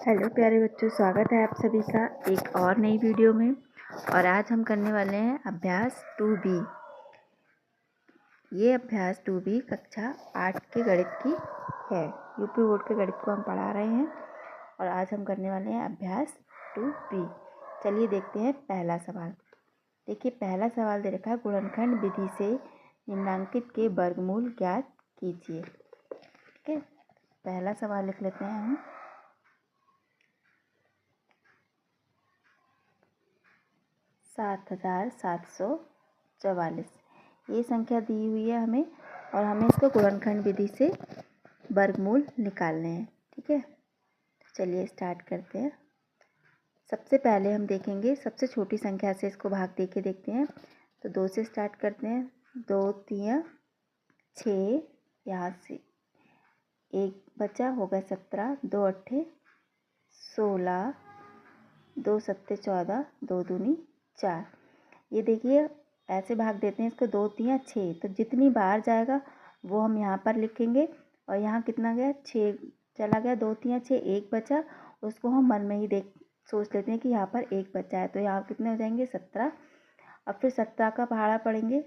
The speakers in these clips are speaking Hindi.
हेलो प्यारे बच्चों, स्वागत है आप सभी का एक और नई वीडियो में। और आज हम करने वाले हैं अभ्यास 2B। ये अभ्यास 2B कक्षा 8 के गणित की है। यूपी बोर्ड के गणित को हम पढ़ा रहे हैं और आज हम करने वाले हैं अभ्यास 2B। चलिए देखते हैं पहला सवाल। देखिए, पहला सवाल दे रखा है, गुणनखंड विधि से निम्नांकित के वर्गमूल ज्ञात कीजिए। ठीक है, पहला सवाल लिख लेते हैं हम। 7744 ये संख्या दी हुई है हमें और हमें इसको गुणनखंड विधि से वर्गमूल निकालने हैं। ठीक है, तो चलिए स्टार्ट करते हैं। सबसे पहले हम देखेंगे सबसे छोटी संख्या से इसको भाग दे के देखते हैं। तो 2 से स्टार्ट करते हैं। 2 3 6, यहाँ से 1 बचा, हो गया 17, 2 8 16, 2 7 14, 2 दूनी 4। ये देखिए ऐसे भाग देते हैं इसको, 2 3 6, तो जितनी बार जाएगा वो हम यहाँ पर लिखेंगे। और यहाँ कितना गया, 6 चला गया, 2 3 6, 1 बचा, उसको हम मन में ही सोच लेते हैं कि यहाँ पर 1 बचा है, तो यहाँ कितने हो जाएंगे 17। अब फिर 17 का पहाड़ा पढ़ेंगे।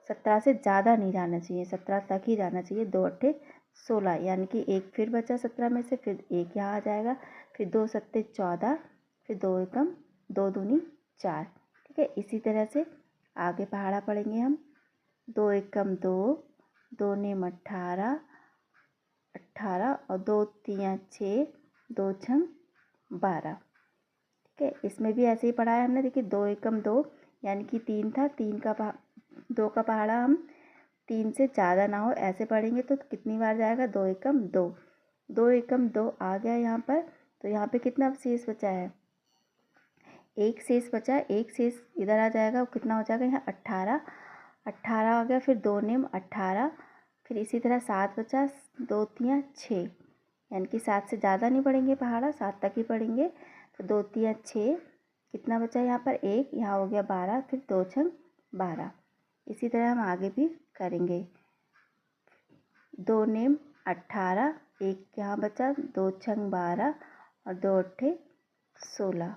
17 से ज़्यादा नहीं जाना चाहिए, 17 तक ही जाना चाहिए। 2 8 16, यानी कि 1 फिर बचा 17 में से, फिर 1 यहाँ आ जाएगा, फिर 2 7 14, फिर 2 एकम 2 दूनी 4। ठीक है, इसी तरह से आगे पहाड़ा पढ़ेंगे हम। 2 एकम 2, 2 नेम 18 और 2 3 6, 2 छंग 12। ठीक है, इसमें भी ऐसे ही पढ़ा है हमने। देखिए 2 एकम 2, यानी कि 3 था, 2 का पहाड़ा हम 3 से ज़्यादा ना हो ऐसे पढ़ेंगे तो कितनी बार जाएगा, 2 एकम 2। 2 एकम 2 आ गया यहाँ पर, तो यहाँ पे कितना शेष बचा है, 1 शेष बचा है। 1 शेष इधर आ जाएगा, वो कितना हो जाएगा यहाँ 18 आ गया। फिर 2 नेम 18, फिर इसी तरह 7 बचा, 2 3 6, यानी कि 7 से ज़्यादा नहीं पढ़ेंगे पहाड़ा, 7 तक ही पढ़ेंगे। तो 2 3 6, कितना बचा यहाँ पर 1, यहाँ हो गया 12, फिर 2 छंग 12। इसी तरह हम आगे भी करेंगे। 2 नेम 18, 1 यहाँ बचा, 2 छंग 12 और 2 8 16।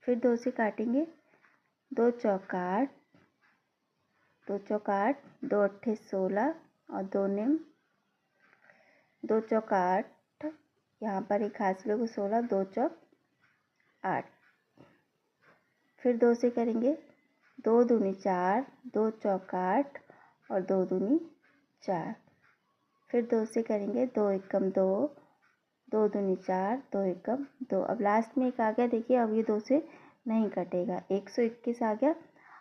फिर 2 से काटेंगे, 2 चौक 8, 2 चौक 8, 2 8 16 और 2 नेम 2 चौक 8, यहाँ पर एक हासिल को 16, 2 चौक 8। फिर 2 से करेंगे, 2 दूनी 4, 2 चौक 8 और 2 दूनी 4। फिर 2 से करेंगे, 2 एकम 2, 2 दूनी 4, 2 एकम 2। अब लास्ट में एक आ गया, देखिए अब ये 2 से नहीं कटेगा, 121 आ गया।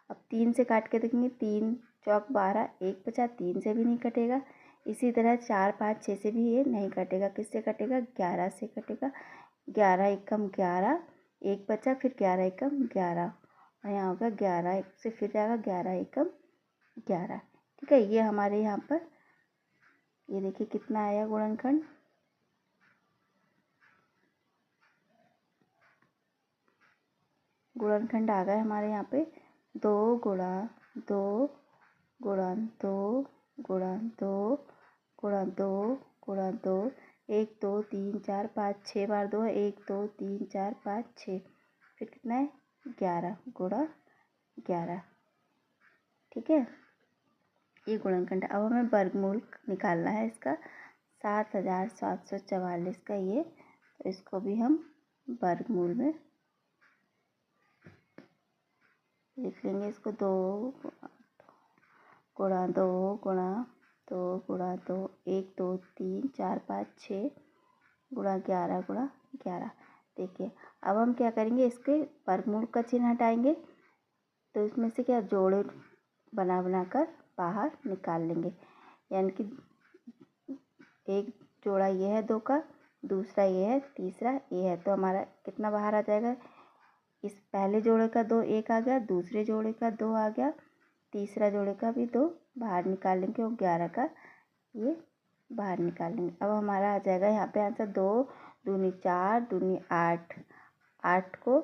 अब 3 से काट के देखेंगे, 3 चौक 12, 1 बचा, 3 से भी नहीं कटेगा। इसी तरह 4 5 6 से भी ये नहीं कटेगा। किससे कटेगा, 11 से कटेगा। 11 एकम 11, 1 बचा, फिर 11 एकम 11 और यहाँ होगा 11 से फिर जाएगा 11 एकम 11। ठीक है, ये हमारे यहाँ पर ये देखिए कितना आया गुणनखंड, गुणनखंड आ गया हमारे यहाँ पे 2 गुणा 2 गुणा 2 गुणा 2 गुणा 2 गुणा 2, 1 2 3 4 5 6 बार 2 है, 1 2 3 4 5 6, फिर कितना है 11 गुणा 11। ठीक है, ये गुणनखंड। अब हमें वर्गमूल निकालना है इसका, 7744 का ये, तो इसको भी हम वर्गमूल में लिख लेंगे। इसको 2 गुणा 2 गुणा 2 गुणा 2, 1 2 3 4 5 6 गुणा 11। देखिए अब हम क्या करेंगे, इसके वर्गमूल का चिन्ह हटाएंगे, तो इसमें से क्या जोड़े बना कर बाहर निकाल लेंगे। यानी कि एक जोड़ा ये है 2 का, दूसरा ये है, तीसरा ये है, तो हमारा कितना बाहर आ जाएगा, इस पहले जोड़े का 2 1 आ गया, दूसरे जोड़े का 2 आ गया, तीसरा जोड़े का भी 2 बाहर निकाल लेंगे और 11 का ये बाहर निकाल लेंगे। अब हमारा आ जाएगा यहाँ पे आंसर 2 दूनी 4 दूनी 8। 8 को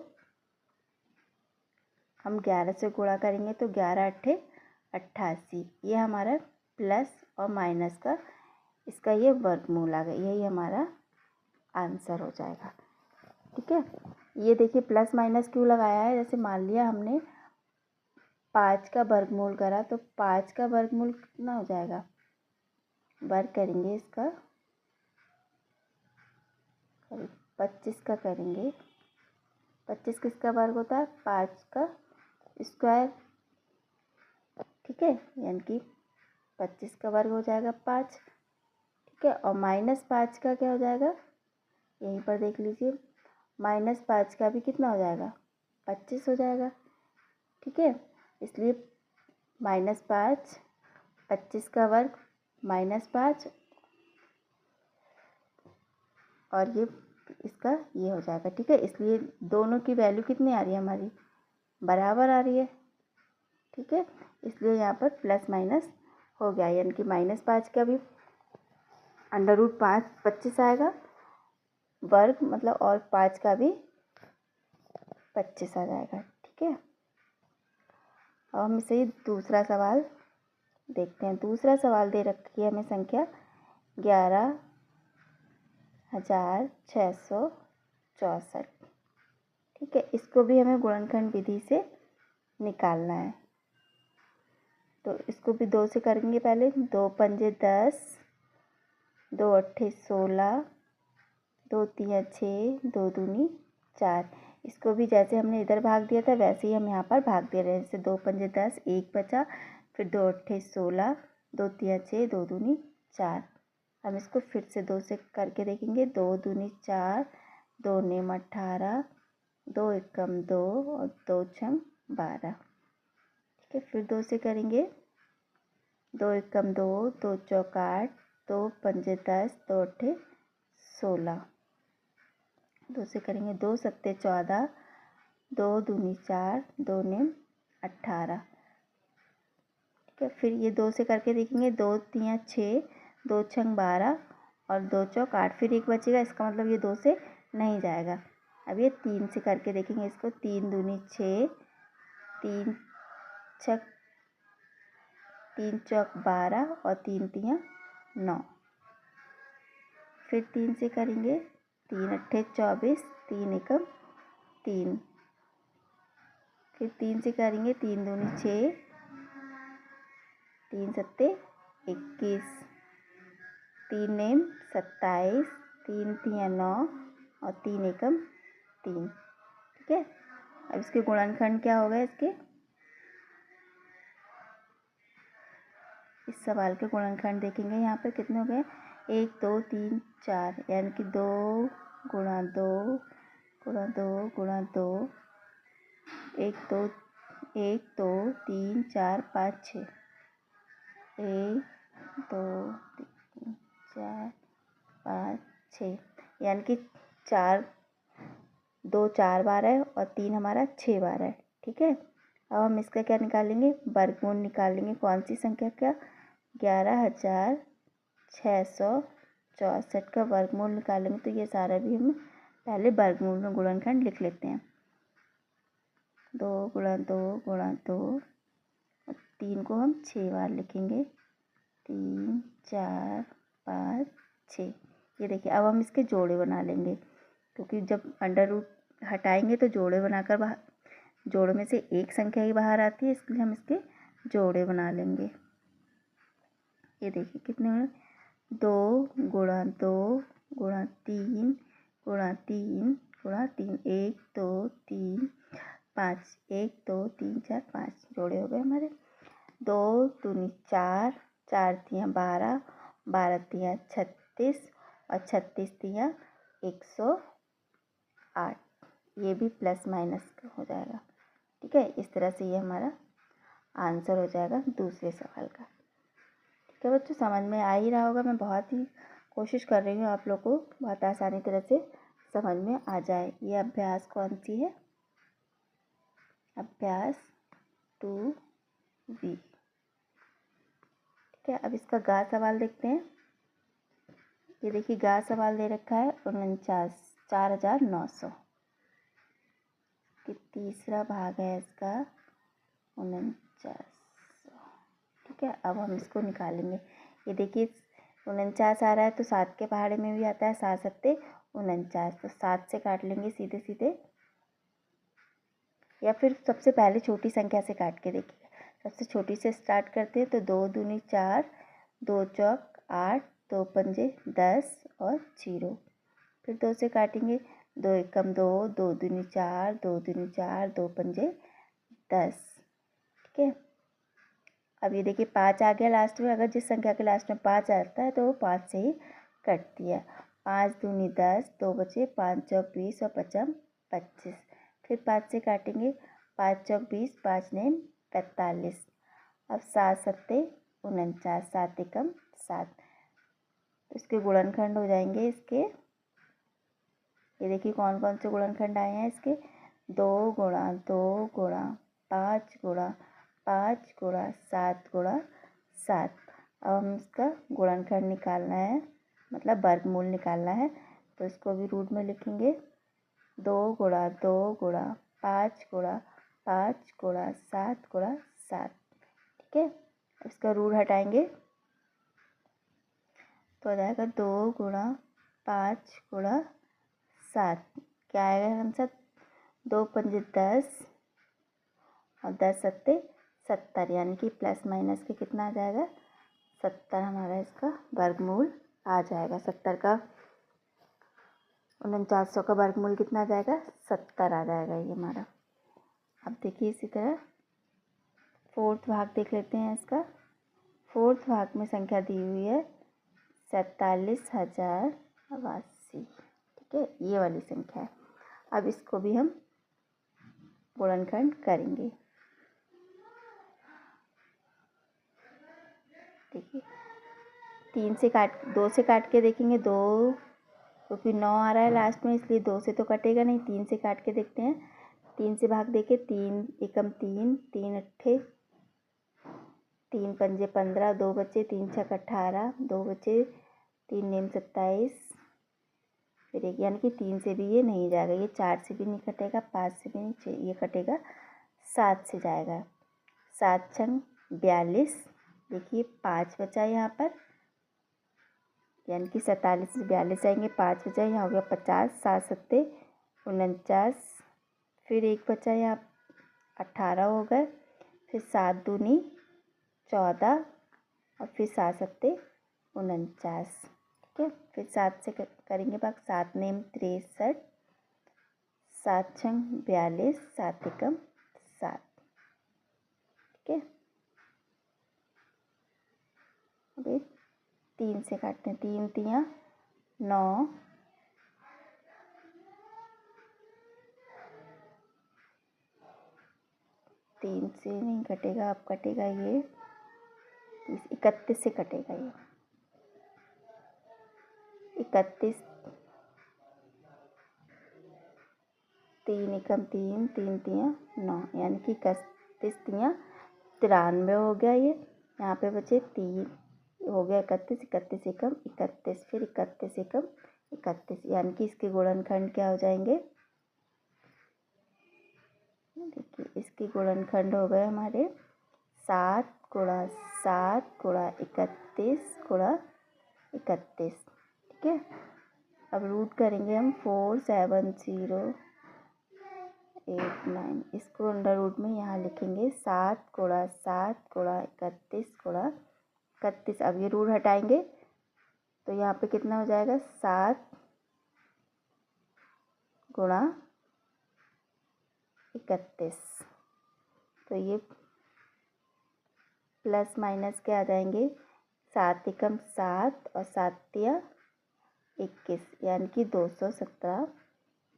हम 11 से गुणा करेंगे तो 11 8 88। ये हमारा प्लस और माइनस का इसका ये वर्गमूल आ गया, यही हमारा आंसर हो जाएगा। ठीक है, ये देखिए प्लस माइनस क्यों लगाया है, जैसे मान लिया हमने 5 का वर्गमूल करा तो 5 का वर्गमूल कितना हो जाएगा, वर्ग करेंगे इसका 25 का करेंगे, 25 किसका वर्ग होता है, 5 का स्क्वायर। ठीक है, यानी कि 25 का वर्ग हो जाएगा 5। ठीक है, और -5 का क्या हो जाएगा, यहीं पर देख लीजिए, -5 का भी कितना हो जाएगा, 25 हो जाएगा। ठीक है, इसलिए -5, 25 का वर्ग -5, और ये इसका ये हो जाएगा। ठीक है, इसलिए दोनों की वैल्यू कितनी आ रही है हमारी, बराबर आ रही है। ठीक है, इसलिए यहाँ पर प्लस माइनस हो गया, यानी कि -5 का भी √5 25 आएगा वर्ग, मतलब, और 5 का भी 25 आ जाएगा। ठीक है, अब हम इसे दूसरा सवाल देखते हैं। दूसरा सवाल दे रखी है हमें संख्या 11,664। ठीक है, इसको भी हमें गुणनखंड विधि से निकालना है, तो इसको भी 2 से करेंगे। पहले 2 पंजे 10, 2 अट्ठे 16, 2 तिया 6, 2 दूनी 4। इसको भी जैसे हमने इधर भाग दिया था वैसे ही हम यहाँ पर भाग दे रहे हैं। जैसे 2 पंजे 10, 1 बचा, फिर 2 अट्ठे 16, 2 तिया 6, 2 दूनी 4। हम इसको फिर से 2 से करके देखेंगे। 2 दूनी 4, 2 नेम 18, 2 एकम 2 और 2 छंग 12। ठीक है, फिर 2 से करेंगे। 2 एकम 2, 2 चौक 8, 2 पंजे 10, 2 अट्ठे 16। 2 से करेंगे। 2 सत्ते 14, 2 दूनी 4, 2 नेम 18। ठीक है, फिर ये 2 से करके देखेंगे। 2 तिया 6, 2 छंग 12 और 2 चौक 8, फिर 1 बचेगा, इसका मतलब ये 2 से नहीं जाएगा। अब ये 3 से करके देखेंगे इसको। 3 दूनी 6, 3 छक 3 चौक 12 और 3 तिया 9। फिर 3 से करेंगे। 3 अट्ठे 24, 3 एकम 3। फिर 3 से करेंगे। 3 दूनी 6, 3 सत्ते 21, 3 नेम 27, 3 तिया 9 और 3 एकम 3। ठीक है, अब इसके गुणनखंड क्या हो गए इसके, इस सवाल के गुणनखंड देखेंगे। यहाँ पे कितने हो गए, 1 2 3 4, यानी कि 2 गुणा 2 गुणा 2 गुणा 2, 1 2 3 4 5 6, 1 2 3 4 5 6, यानी कि 4 2 4 बार है और 3 हमारा 6 बार है। ठीक है, अब हम इसका क्या निकालेंगे, वर्गमूल निकालेंगे। कौन सी संख्या का, 11,664 का वर्गमूल निकालेंगे। तो ये सारा भी हम पहले वर्गमूल में गुणनखंड लिख लेते हैं। 2 गुणा 2 गुणा 2, और 3 को हम 6 बार लिखेंगे। 3 4 5 6। ये देखिए, अब हम इसके जोड़े बना लेंगे, क्योंकि जब √ हटाएंगे तो जोड़े बनाकर जोड़ों में से एक संख्या ही बाहर आती है, इसलिए हम इसके जोड़े बना लेंगे। ये देखिए कितने हुए, 2 गुणा 2 गुणा 3 गुणा 3 गुणा 3, 1 2 3 5, 1 2 3 4 5 जोड़े हो गए हमारे। 2 दूनी 4, 4 तिया 12, 12 तिया 36 और 36 तिया 108। ये भी प्लस माइनस हो जाएगा। ठीक है, इस तरह से ये हमारा आंसर हो जाएगा दूसरे सवाल का। ठीक है बच्चों, समझ में आ ही रहा होगा। मैं बहुत ही कोशिश कर रही हूँ आप लोग को बहुत आसानी तरह से समझ में आ जाए। ये अभ्यास कौन सी है, अभ्यास 2B। ठीक है, अब इसका गा सवाल देखते हैं। ये देखिए, गा सवाल दे रखा है 4,900 कि तीसरा भाग है इसका 4900। ठीक है, अब हम इसको निकालेंगे। ये देखिए, 49 आ रहा है तो 7 के पहाड़े में भी आता है 7 सत्ते 49, तो 7 से काट लेंगे सीधे सीधे, या फिर सबसे पहले छोटी संख्या से काट के देखिए। सबसे छोटी से स्टार्ट करते हैं तो 2 दूनी 4, 2 चौक 8, 2 पंजे 10 और 0। फिर 2 से काटेंगे, 2 एकम 2, 2 दूनी 4, 2 दूनी 4, 2 पंजे 10। ठीक है, अब ये देखिए 5 आ गया लास्ट में। अगर जिस संख्या के लास्ट में 5 आता है तो वो 5 से ही कट दिया। 5 दूनी 10, 2 बचे, 5 चौक 20 और 5 25। फिर 5 से काटेंगे, 5 चौक 20, 5 नेम 45। अब 7 सत्ते 49, 7 एकम 7। इसके गुणनखंड हो जाएंगे इसके, ये देखिए कौन कौन से गुणनखंड आए हैं इसके। 2 गुणा 2 गुणा 5 गुणा 5 गुणा 7 गुणा 7। अब हम इसका गुणनखंड निकालना है, मतलब वर्गमूल निकालना है, तो इसको भी रूट में लिखेंगे। 2 गुणा 2 गुणा 5 गुणा 5 गुणा 7 गुणा 7। ठीक है, इसका रूट हटाएंगे तो हो जाएगा 2 गुणा 5 गुणा 7। क्या आएगा आंसर, 2 पंजे 10 और 10 सत्ते 70, यानी कि प्लस माइनस के कितना आ जाएगा 70। हमारा इसका वर्गमूल आ जाएगा 70 का। 4900 का वर्गमूल कितना आ जाएगा 70 आ जाएगा ये हमारा। अब देखिए इसी तरह फोर्थ भाग देख लेते हैं इसका। फोर्थ भाग में संख्या दी हुई है 47,082। ठीक है, ये वाली संख्या है। अब इसको भी हम गुणनखंड करेंगे। देखिए 2 से काट के देखेंगे, 2 क्योंकि 9 आ रहा है लास्ट में इसलिए 2 से तो कटेगा नहीं। 3 से काट के देखते हैं, 3 से भाग देखे, 3 एकम 3, 3 अट्ठे 3 पंजे 15, 2 बचे, 3 छक 18, 2 बचे, 3 नेम 27। फिर एक, यानी कि 3 से भी ये नहीं जाएगा, ये 4 से भी नहीं कटेगा, 5 से भी नहीं, ये कटेगा 7 से जाएगा। 7 छंग 42। देखिए 5 बचा यहाँ पर, यानी कि 47 से 42 आएंगे, 5 बचा, यहाँ हो गया 50। 7 सत्ते 49, फिर 1 बचा यहाँ 18 हो गए। फिर 7 दूनी 14 और फिर 7 सत्ते 49। ठीक है, फिर 7 से करेंगे भाग, 7 नेम 63, 7 छंग 42, 7 एकम 7। ठीक है, अभी 3 से काटते हैं, 3 तियाँ 9, 3 से नहीं कटेगा, अब कटेगा ये 31 से कटेगा ये 31। 3 एकम 3, 3 तियाँ 9, यानी कि 31 तियाँ 93 हो गया। ये यहाँ पे बचे 3 हो गया 31, 31 एकम 31, फिर 31 एकम 31, यानी कि इसके गुणनखंड क्या हो जाएंगे। देखिए इसके गुणनखंड हो गए हमारे 7 गुणा 7 गुणा 31 गुणा 31। ठीक है, अब रूट करेंगे हम 47089, इसको अंडर रूट में यहाँ लिखेंगे 7 गुणा 7 गुणा 31 गुणा 31। अब ये रूट हटाएंगे तो यहाँ पे कितना हो जाएगा 7 गुणा 31। तो ये प्लस माइनस के आ जाएंगे, 7 एकम 7 और 7 तिया 21, यानी कि 217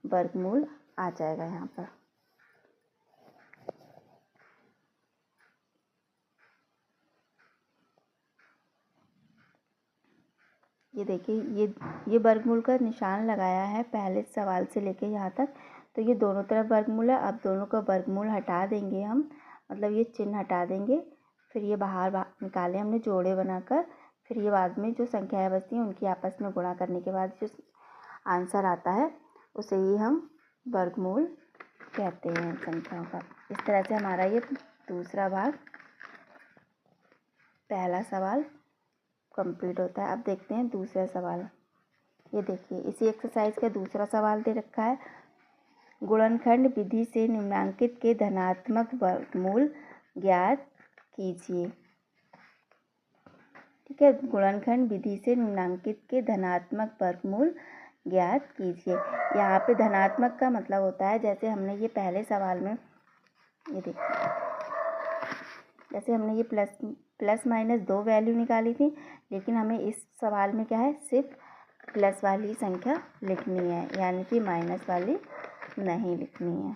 वर्गमूल आ जाएगा यहाँ पर। ये देखिए ये वर्गमूल का निशान लगाया है पहले सवाल से लेके यहाँ तक, तो ये दोनों तरफ वर्गमूल है। अब दोनों का वर्गमूल हटा देंगे हम, मतलब ये चिन्ह हटा देंगे, फिर ये बाहर निकाले हमने जोड़े बनाकर, फिर ये बाद में जो संख्याएं बचती हैं उनकी आपस में गुणा करने के बाद जो आंसर आता है उसे ही हम वर्गमूल कहते हैं संख्याओं का। इस तरह से हमारा ये दूसरा भाग पहला सवाल कंप्लीट होता है। अब देखते हैं दूसरा सवाल। ये देखिए, इसी एक्सरसाइज का दूसरा सवाल दे रखा है, गुणनखंड विधि से निम्नांकित के धनात्मक वर्गमूल ज्ञात कीजिए। ठीक है, गुणनखंड विधि से निम्नांकित के धनात्मक वर्गमूल ज्ञात कीजिए। यहाँ पे धनात्मक का मतलब होता है, जैसे हमने ये पहले सवाल में, ये देखिए, जैसे हमने ये प्लस माइनस 2 वैल्यू निकाली थी, लेकिन हमें इस सवाल में क्या है, सिर्फ प्लस वाली संख्या लिखनी है, यानी कि माइनस वाली नहीं लिखनी है।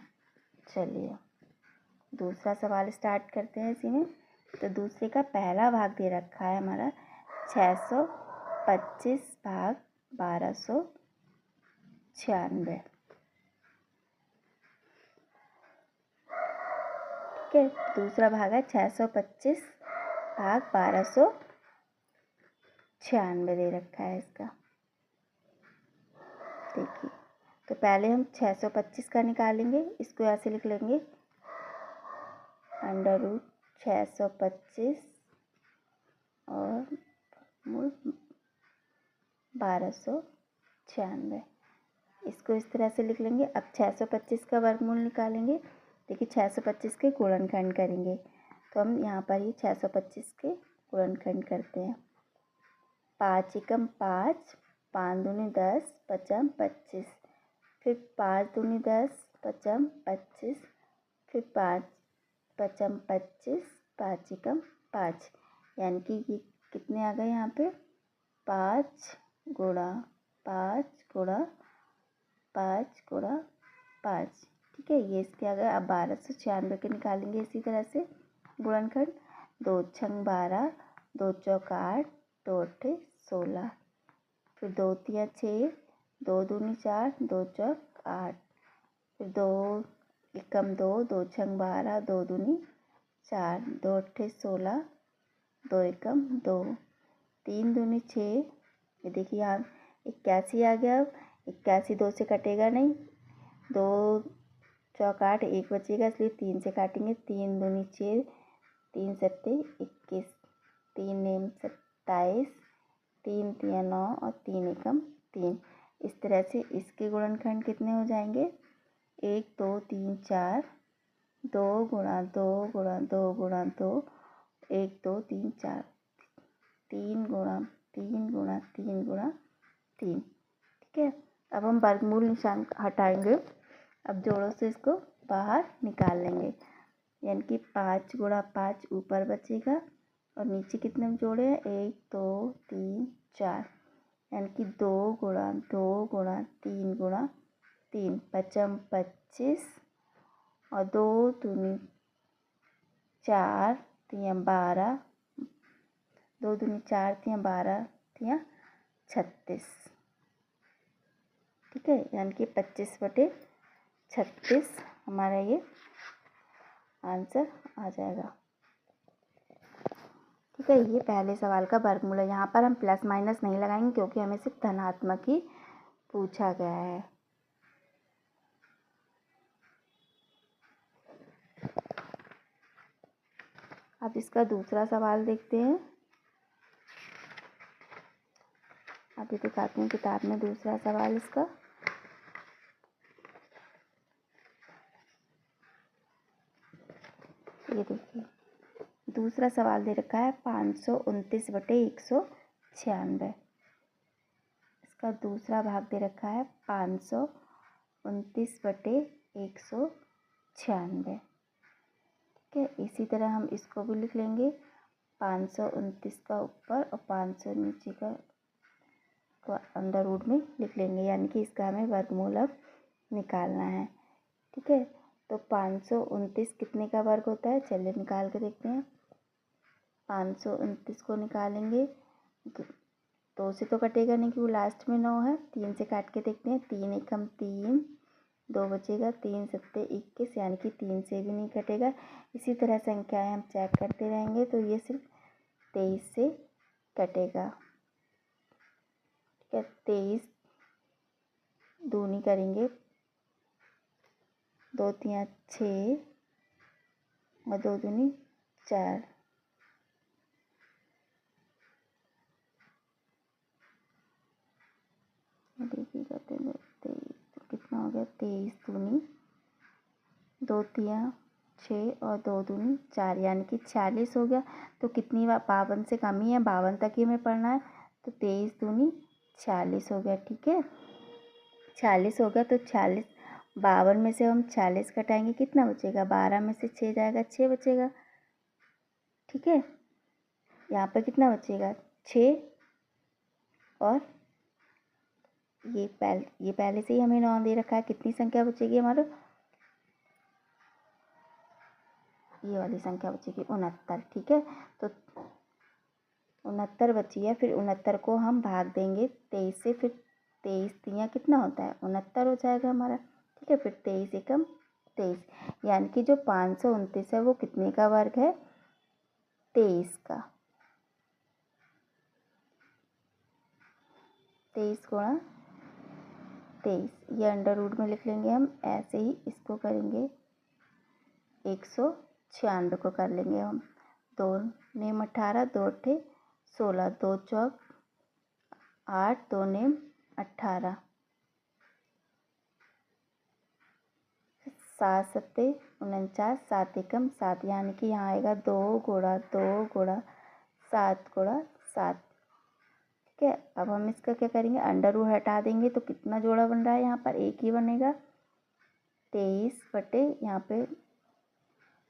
चलिए दूसरा सवाल स्टार्ट करते हैं इसी में। तो दूसरे का पहला भाग दे रखा है हमारा 625 भाग 1296। ठीक है, दूसरा भाग है 625 भाग 1296 दे रखा है इसका। देखिए, तो पहले हम 625 का निकालेंगे, इसको ऐसे लिख लेंगे, अंडर रूट 625 और 1296, इसको इस तरह से लिख लेंगे। अब 625 का वर्गमूल निकालेंगे। देखिए 625 के गुणनखंड करेंगे, तो हम यहाँ पर ही 625 के गुणनखंड करते हैं। 5 एकम 5, 5 दूनी 10, 5 25, फिर 5 दूनी 10, 5 25, फिर 5 5 25, 5 एकम 5, यानी कि ये कितने आ गए यहाँ पे, 5 गुणा 5 गुणा 5 गुणा 5। ठीक है, ये इसके आ गए। अब 1296 के निकालेंगे इसी तरह से गुणनखंड। 2 छंग 12, 2 चौक 8, 2 अट्ठे 16, फिर 2 तिया 6, 2 दूनी 4, 2 चौक 8, फिर 2 एकम 2, 2 छंग 12, 2 दूनी 4, 2 अट्ठे 16, 2 एकम 2, 3 दूनी 6। ये देखिए यहाँ 81 आ गया। अब 81 2 से कटेगा नहीं, 2 चौक 8, 1 बचेगा, इसलिए 3 से काटेंगे। 3 दूनी 6, 3 सत्ते 21, 3 नेम 27, 3 तिया 9 और 3 एकम 3। इस तरह से इसके गुणनखंड कितने हो जाएंगे, 1 2 3 4, 2 गुणा 2 गुणा 2 गुणा 2, 1 2 3 4, 3 गुणा 3 गुणा 3 गुणा 3। ठीक है, अब हम वर्गमूल निशान हटाएंगे। अब जोड़ों से इसको बाहर निकाल लेंगे, यानी कि 5 गुणा 5 ऊपर बचेगा और नीचे कितने हम जोड़े हैं, 1 2 3 4, यानी कि 2 गुणा 2 गुणा 3 गुणा 3, 5 25 और 2 दूनी 4 तिया 12, 2 दूनी 4 तिया 12 तिया 36। ठीक है, यानी कि 25/36 हमारा ये आंसर आ जाएगा। ठीक है, ये पहले सवाल का वर्गमूल है। यहाँ पर हम प्लस माइनस नहीं लगाएंगे क्योंकि हमें सिर्फ धनात्मक ही पूछा गया है। अब इसका दूसरा सवाल देखते हैं। अभी दिखाती हूँ किताब में दूसरा सवाल इसका। ये देखिए, दूसरा सवाल दे रखा है 529/196। इसका दूसरा भाग दे रखा है 529/196। ठीक है, इसी तरह हम इसको भी लिख लेंगे, 529 का ऊपर और 500 नीचे का अंडर रूट में लिख लेंगे, यानी कि इसका हमें वर्गमूल अब निकालना है। ठीक है, तो 529 कितने का वर्ग होता है, चलिए निकाल के देखते हैं। 529 को निकालेंगे, 2 से तो कटेगा नहीं क्योंकि लास्ट में 9 है। 3 से काट के देखते हैं, 3 एकम 3, 2 बचेगा, 3 सत्ते 21, यानी कि 3 से भी नहीं कटेगा। इसी तरह संख्याएं हम चेक करते रहेंगे तो ये सिर्फ 23 से कटेगा। ठीक है, 23 दूनी करेंगे, 2 तिया 6 और 2 दूनी 4, गया 23 दूनी 2 तिया 6 और 2 दूनी 4 यानी कि 46 हो गया। तो कितनी 52 से कम ही है, 52 तक ही हमें पढ़ना है। तो 23 दूनी 46 हो गया। ठीक है, 46 हो गया। तो 46 52 में से हम 46 घटाएंगे, कितना बचेगा? 12 में से 6 जाएगा, 6 बचेगा। ठीक है, यहाँ पर कितना बचेगा? 6 और ये पहले से ही हमें 9 दे रखा है। कितनी संख्या बचेगी हमारा? ये वाली संख्या बचेगी 69। ठीक है, तो 69 बची है। फिर 69 को हम भाग देंगे 23 से, फिर 23 तिया कितना होता है? 69 हो जाएगा हमारा। ठीक है, फिर 23 एकम 23, यानी कि जो 529 है वो कितने का वर्ग है? 23 का। 23 गुणा 23, ये अंडर रूट में लिख लेंगे हम। ऐसे ही इसको करेंगे 196 को कर लेंगे हम। 2 नेम 18, 2 अट्ठे 16, 2 चौक 8, 2 नेम 18, 7 सत्ते 49, 7 एकम 7, यानी कि यहाँ आएगा 2 गुणा 2 गुणा 7 गुणा 7। ठीक है, अब हम इसका क्या करेंगे? अंडर रूट हटा देंगे तो कितना जोड़ा बन रहा है? यहाँ पर एक ही बनेगा। 23 बटे यहाँ पे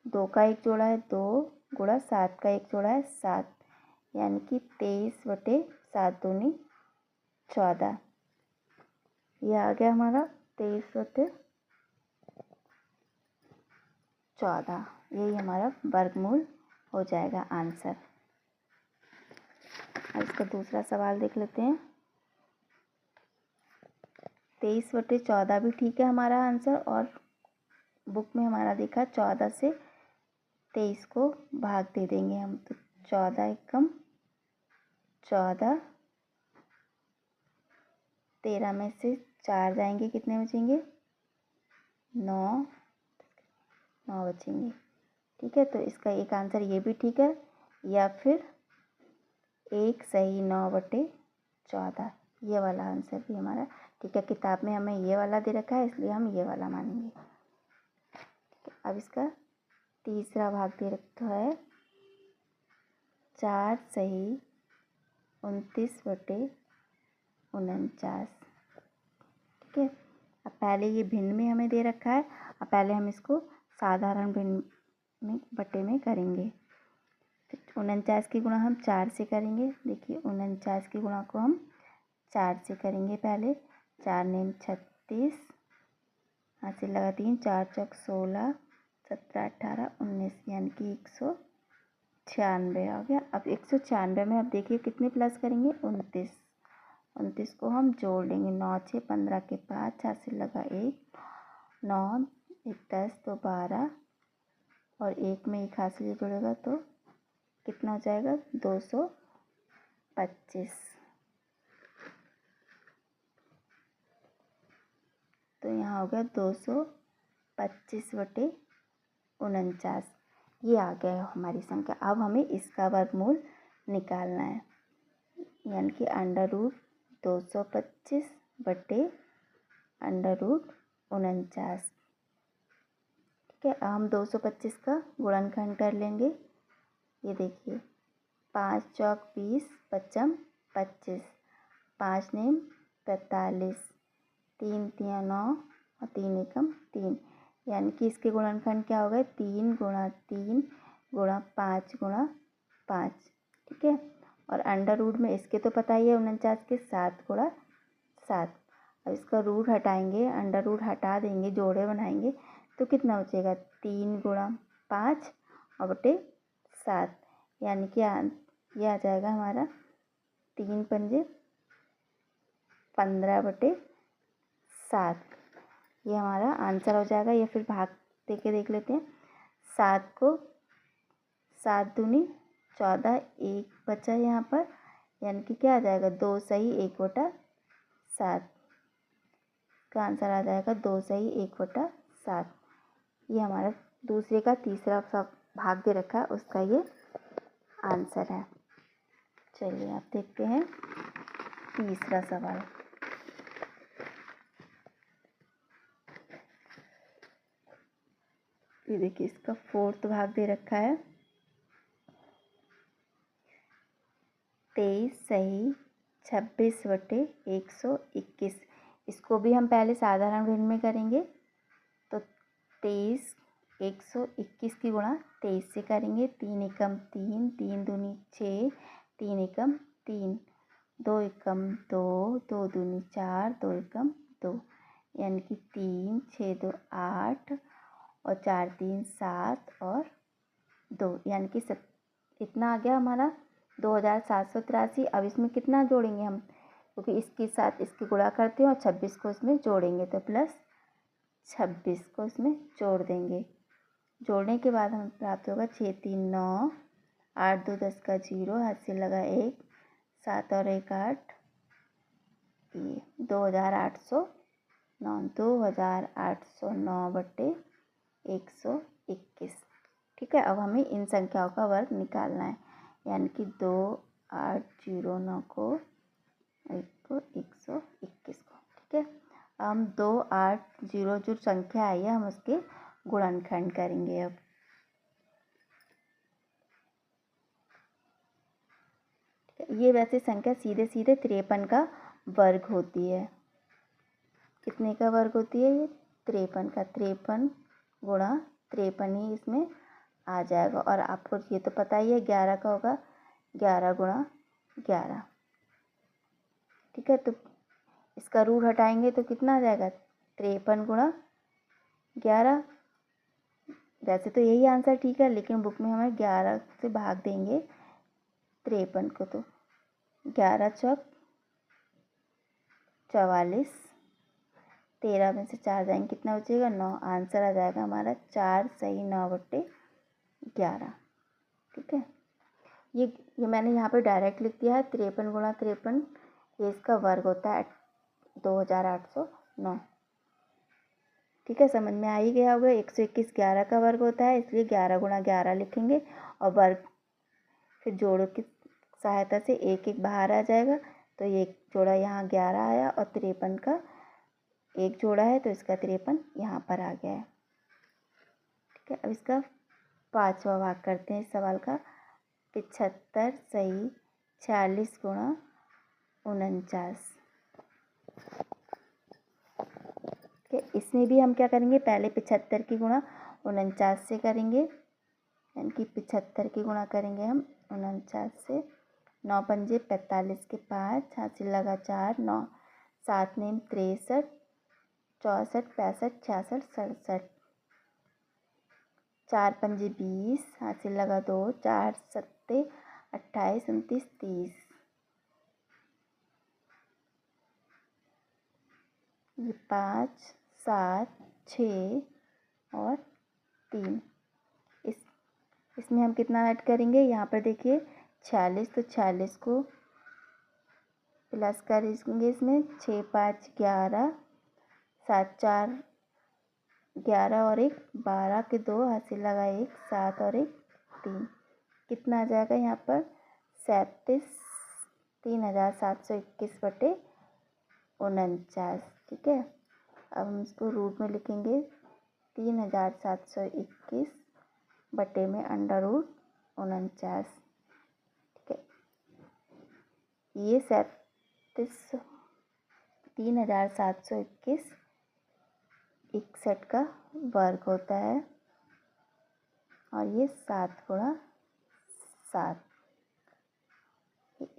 2 का एक जोड़ा है 2 गुणा 7 का एक जोड़ा है 7, यानी कि 23 बटे 7 दूनी 14। ये आ गया हमारा 23 बटे 14। यही हमारा वर्गमूल हो जाएगा आंसर। अब इसका दूसरा सवाल देख लेते हैं। 23 बटे 14 भी ठीक है हमारा आंसर, और बुक में हमारा देखा 14 से 23 को भाग दे देंगे हम। तो 14 एकम 14, 13 में से 4 जाएंगे, कितने बचेंगे? 9 बचेंगे। ठीक है, तो इसका एक आंसर ये भी ठीक है, या फिर एक सही 9 बटे 14, ये वाला आंसर भी हमारा ठीक है। किताब में हमें ये वाला दे रखा है, इसलिए हम ये वाला मानेंगे। ठीक है, अब इसका तीसरा भाग दे रखा है 4 सही 29 बटे 49। ठीक है, अब पहले ये भिन्न में हमें दे रखा है, अब पहले हम इसको साधारण भिन्न में बटे में करेंगे। 49 की गुणा हम 4 से करेंगे। देखिए 49 की गुणा को हम 4 से करेंगे पहले। 4 नेम 36, हाथ से लगा 3, 4 चौक 16, 17, 18, 19, यानी कि 196 आ गया। अब 196 में अब देखिए कितने प्लस करेंगे? 29। 29 को हम जोड़ लेंगे। 9 6 15 के 5, हाथ से लगा 1, 9 1 10 तो 12, और 1 में 1 हाथ से जुड़ेगा तो कितना हो जाएगा? 225। तो यहाँ हो गया 225 बटे 49। ये आ गया हमारी संख्या। अब हमें इसका वर्गमूल निकालना है, यानी कि अंडर रूट 225 बटे अंडर रूट 49। ठीक है, अब हम 225 का गुणनखंड कर लेंगे। ये देखिए 5 चौक 20, 5 25, 5 नेम 45, 3 तिया 9 और 3 एकम 3, यानी कि इसके गुणनखंड क्या हो गए? 3 गुणा 3 गुणा 5 गुणा 5। ठीक है, और अंडर रूट में इसके तो पता ही है 49 के 7 गुणा 7। अब इसका रूट हटाएंगे, अंडर रूट हटा देंगे, जोड़े बनाएंगे तो कितना बचेगा? 3 गुणा 5 और बटे 7, यानी कि ये आ जाएगा हमारा 3 पंजे 15 बटे 7। ये हमारा आंसर हो जाएगा। या फिर भाग दे के देख लेते हैं। 7 को 7 दूनी 14, 1 बचा यहाँ पर, यानी कि क्या आ जाएगा? 2 सही 1 बटा 7 का आंसर आ जाएगा। 2 सही 1 बटा 7। ये हमारा दूसरे का तीसरा सब भाग दे रखा है, उसका ये आंसर है। चलिए आप देखते हैं तीसरा सवाल। ये देखिए इसका 4th भाग दे रखा है। 23 सही 26/121। इसको भी हम पहले साधारण भिन्न में करेंगे। तो 23 121 की गुणा 23 से करेंगे। 3 एकम 3, 3 दूनी 6, 3 एकम 3, 2 एकम 2, 2 दूनी 4, 2 एकम 2, यानी कि 3 6 2 8 और 4 3 7 और 2, यानी कि इतना आ गया हमारा 2783। अब इसमें कितना जोड़ेंगे हम, क्योंकि इसके साथ इसकी गुणा करते हैं और 26 को इसमें जोड़ेंगे, तो प्लस 26 को इसमें जोड़ देंगे। जोड़ने के बाद हमें प्राप्त होगा 6 3 9, 8 2 10 का 0, हाथ से लगा 1, 7 और 1 8, ये 2809, 2809/121। ठीक है। अब हमें इन संख्याओं का वर्ग निकालना है, यानी कि 2809 को 121 को। ठीक है। हम 2800 जो संख्या आई है हम उसके गुणनखंड करेंगे। अब ये वैसे संख्या सीधे सीधे 53 का वर्ग होती है। कितने का वर्ग होती है ये? 53 का। 53 गुणा 53 ही इसमें आ जाएगा। और आपको ये तो पता ही है 11 का होगा, 11 गुणा 11। ठीक है। तो इसका रूट हटाएंगे तो कितना आ जाएगा? 53 गुणा 11। वैसे तो यही आंसर ठीक है, लेकिन बुक में हमें 11 से भाग देंगे 53 को, तो 11 चौक 44, 13 में से 4 जाएंगे, कितना बचेगा? 9। आंसर आ जाएगा हमारा 4 सही 9/11। ठीक है। ये मैंने यहाँ पे डायरेक्ट लिख दिया है। 53 गुणा 53 ये इसका वर्ग होता है 2809। ठीक है, समझ में आ ही गया होगा। 121 11 का वर्ग होता है, इसलिए 11 गुणा 11 लिखेंगे और वर्ग फिर जोड़ों की सहायता से एक एक बाहर आ जाएगा। तो ये एक जोड़ा यहाँ 11 आया और 53 का एक जोड़ा है, तो इसका 53 यहाँ पर आ गया है। ठीक है। अब इसका 5वां भाग करते हैं इस सवाल का। 75 सही 46 गुणा 49। इसमें भी हम क्या करेंगे? पहले 75 की गुणा 49 से करेंगे, यानी कि 75 की गुणा करेंगे हम 49 से। 9 पंजे 45 के 5, हाथ से लगा 4, 9 7 नेम 63, 64 65 66 67, 4 पंजे 20, हाथ से लगा 2, 4 सत्ते 28 29 30। ये 5 7 6 और 3। इसमें हम कितना ऐड करेंगे? यहाँ पर देखिए 46, तो 46 को प्लस करेंगे इसमें। 6 5 11, 7 4 11 और 1 12 के 2, हाथ से लगा 1, 7 और 1 3। कितना आ जाएगा यहाँ पर? 37,721/49। ठीक है। अब हम इसको रूट में लिखेंगे 3721 बटे में √49। ठीक है। ये 37,721 61 का वर्ग होता है और ये 7 गुणा 7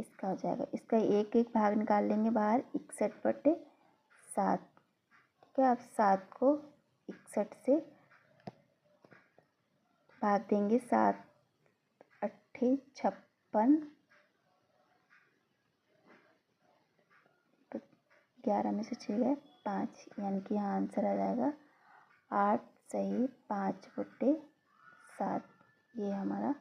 इसका हो जाएगा। इसका एक एक भाग निकाल लेंगे बाहर 61/7। ठीक है। अब 7 को 61 से भाग देंगे। 7 8 56, तो 11 में से 6 गए 5, यानी कि यहाँ आंसर आ जाएगा 8 सही 5/7। ये हमारा